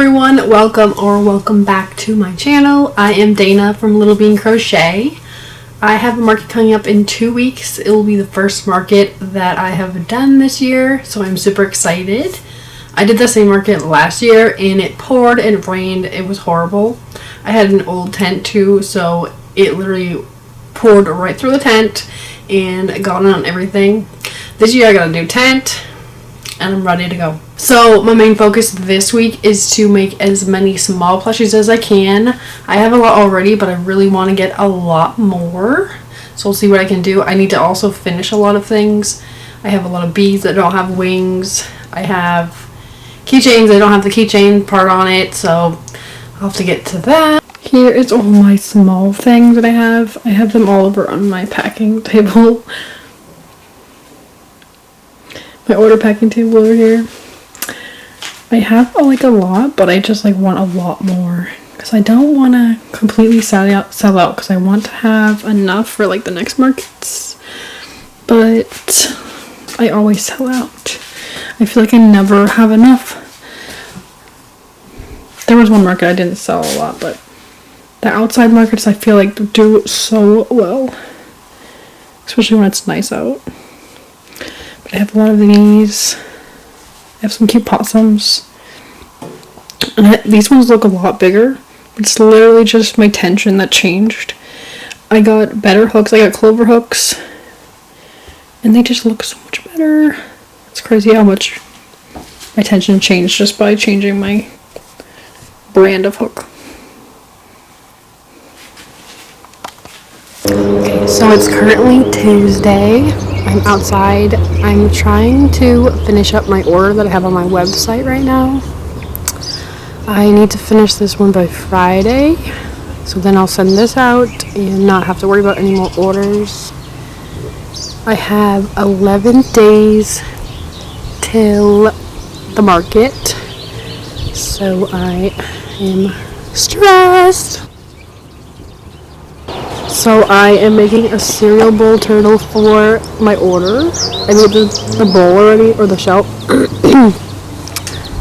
everyone, welcome back to my channel. I am Dana from Little Bean Crochet. I have a market coming up in 2 weeks. It will be the first market that I have done this year, so I'm super excited. I did the same market last year and it poured and it rained. It was horrible. I had an old tent too, so it literally poured right through the tent and got on everything. This year I got a new tent and I'm ready to go. So my main focus this week is to make as many small plushies as I can. I have a lot already, but I really want to get a lot more. So we'll see what I can do. I need to also finish a lot of things. I have a lot of beads that don't have wings. I have keychains that don't have the keychain part on it, so I'll have to get to that. Here is all my small things that I have. I have them all over on my packing table. My order packing table over here. I have a lot, but I just want a lot more because I don't want to completely sell out because I want to have enough for the next markets, but I always sell out. I feel like I never have enough. There was one market I didn't sell a lot, but the outside markets I feel like do so well, especially when it's nice out. But I have a lot of these. I have some cute possums. And these ones look a lot bigger. It's literally just my tension that changed. I got better hooks. I got clover hooks. And they just look so much better. It's crazy how much my tension changed just by changing my brand of hook. Okay, so it's currently Tuesday. I'm outside. I'm trying to finish up my order that I have on my website right now. I need to finish this one by Friday, so then I'll send this out and not have to worry about any more orders. I have 11 days till the market, so I am stressed. So I am making a cereal bowl turtle for my order. I made the bowl already, or the shell.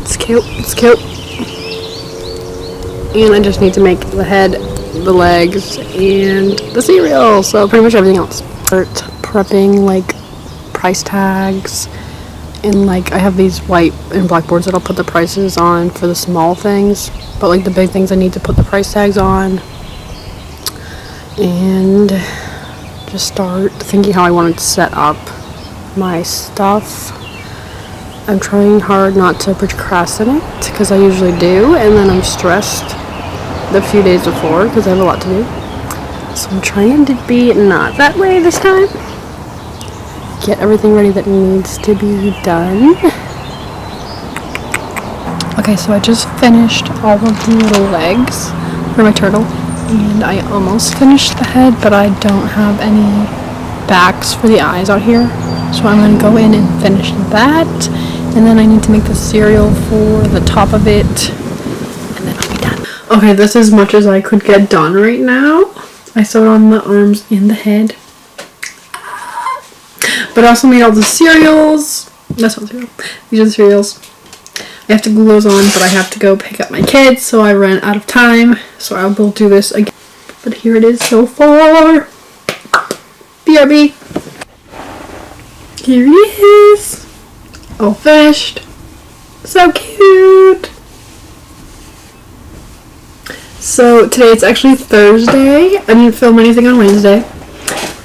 It's cute. It's cute. And I just need to make the head, the legs, and the cereal. So pretty much everything else. Start prepping price tags, and I have these white and black boards that I'll put the prices on for the small things. But the big things I need to put the price tags on. And just start thinking how I want to set up my stuff. I'm trying hard not to procrastinate because I usually do, and then I'm stressed the few days before because I have a lot to do. So I'm trying to be not that way this time. Get everything ready that needs to be done. Okay, so I just finished all of the little legs for my turtle. And I almost finished the head, but I don't have any backs for the eyes out here. So I'm going to go in and finish that. And then I need to make the cereal for the top of it. And then I'll be done. Okay, this is as much as I could get done right now. I sewed on the arms and the head. But I also made all the cereals. That's not cereal. These are the cereals. I have to glue those on, but I have to go pick up my kids, so I ran out of time. So I will do this again. But here it is so far. BRB. Here he is. All finished. So cute. So today it's actually Thursday. I didn't film anything on Wednesday.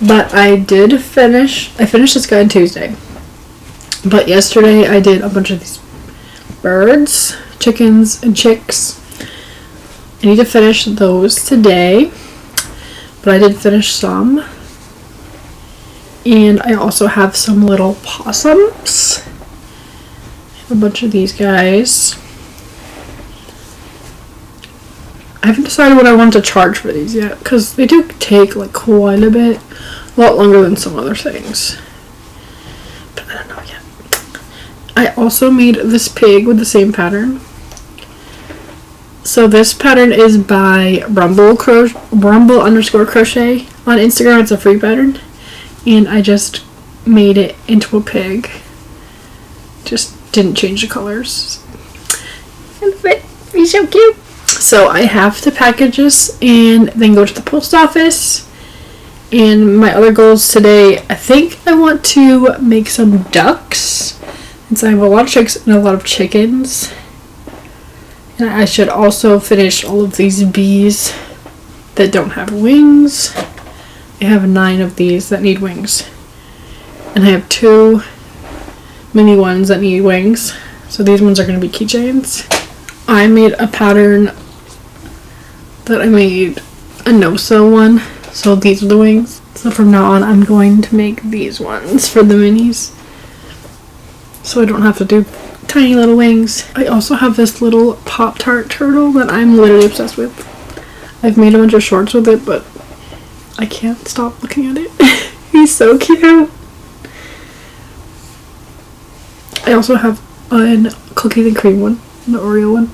But I did finish. I finished this guy on Tuesday. But yesterday I did a bunch of these birds, chickens, and chicks. I need to finish those today, but I did finish some. And I also have some little possums. I have a bunch of these guys. I haven't decided what I want to charge for these yet, because they do take quite a bit, a lot longer than some other things. But I don't know yet. I also made this pig with the same pattern. So this pattern is by Rumble _crochet on Instagram. It's a free pattern. And I just made it into a pig. Just didn't change the colors. And He's so cute. So I have to package this and then go to the post office. And my other goals today, I think I want to make some ducks. Since I have a lot of chicks and a lot of chickens. And I should also finish all of these bees that don't have wings. I have 9 of these that need wings. And I have 2 mini ones that need wings. So these ones are going to be keychains. I made a pattern that I made a no-sew one. So these are the wings. So from now on I'm going to make these ones for the minis. So I don't have to do tiny little wings. I also have this little Pop-Tart turtle that I'm literally obsessed with. I've made a bunch of shorts with it, but I can't stop looking at it. He's so cute. I also have a cookies and cream one, the Oreo one.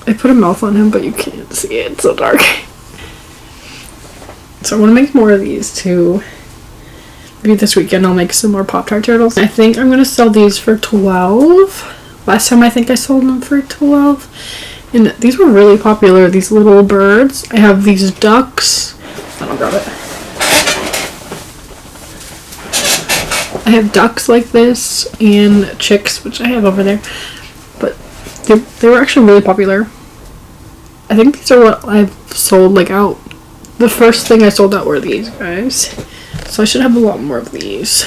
I put a mouth on him, but you can't see it. It's so dark. So I want to make more of these too. Maybe this weekend I'll make some more Pop-Tart turtles. I think I'm going to sell these for $12. Last time I think I sold them for $12. And these were really popular, these little birds. I have these ducks. I don't grab it. I have ducks like this and chicks, which I have over there. But they were actually really popular. I think these are what I've sold like out. The first thing I sold out were these guys. So I should have a lot more of these.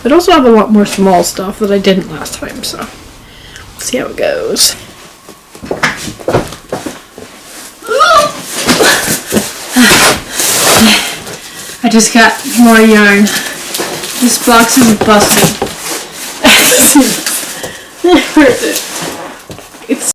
But I also have a lot more small stuff that I didn't last time, so we'll see how it goes. I just got more yarn. This box is busted. It's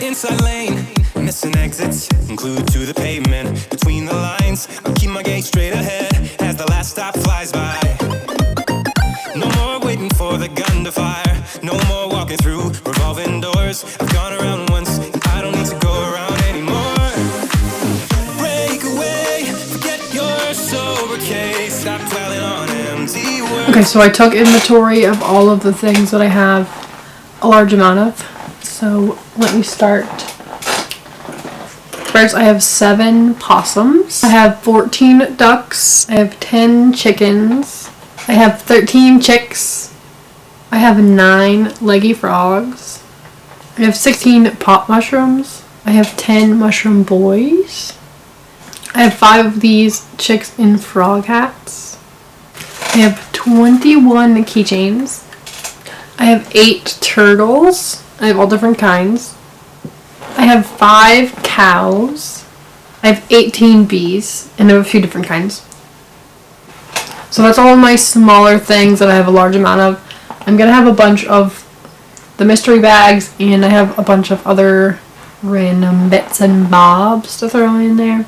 inside lane, missing exits, glued to the pavement. Between the lines, I'll keep my gaze straight ahead as the last stop flies by. No more waiting for the gun to fire. No more walking through revolving doors. I've gone around once, and I don't need to go around anymore. Break away, forget your sober case. Stop dwelling on empty words. okay, so I took inventory of all of the things that I have a large amount of. So let me start. First, I have 7 possums. I have 14 ducks. I have 10 chickens. I have 13 chicks. I have 9 leggy frogs. I have 16 pot mushrooms. I have 10 mushroom boys. I have 5 of these chicks in frog hats. I have 21 keychains. I have 8 turtles. I have all different kinds. I have 5 cows. I have 18 bees, and I have a few different kinds. So that's all of my smaller things that I have a large amount of. I'm going to have a bunch of the mystery bags, and I have a bunch of other random bits and bobs to throw in there.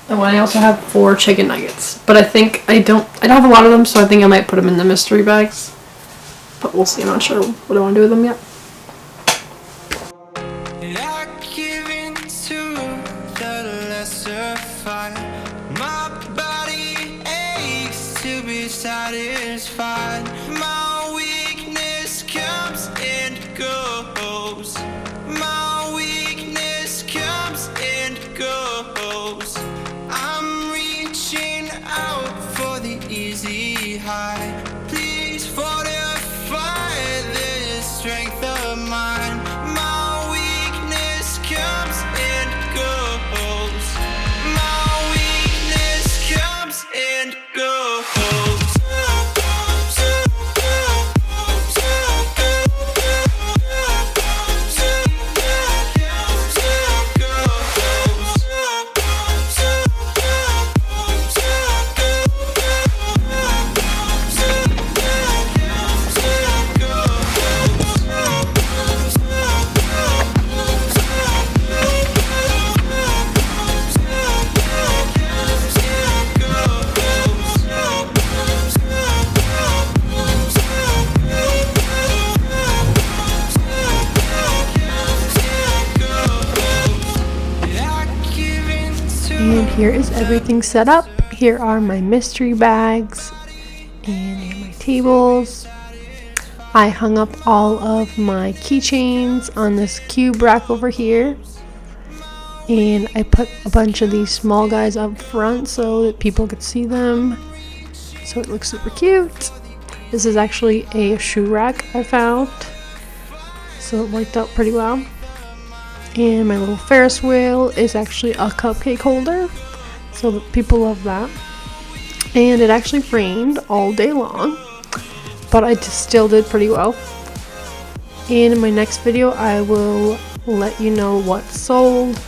Oh, and I also have 4 chicken nuggets, but I think I don't have a lot of them, so I think I might put them in the mystery bags. But we'll see. I'm not sure what I want to do with them yet. I give in to the lesser fight. My body aches to be satisfied. My weakness comes and goes. My weakness comes and goes. I'm reaching out for the easy high. Please fortify this strength of mine. My weakness comes and goes. My weakness comes and goes. here is everything set up. Here are my mystery bags and my tables. I hung up all of my keychains on this cube rack over here. And I put a bunch of these small guys up front so that people could see them. So it looks super cute. This is actually a shoe rack I found. So it worked out pretty well. And my little Ferris wheel is actually a cupcake holder. So people love that. And it actually rained all day long. But I just still did pretty well. And in my next video I will let you know what sold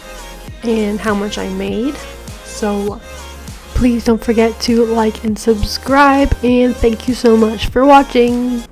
and how much I made. So please don't forget to like and subscribe, and thank you so much for watching.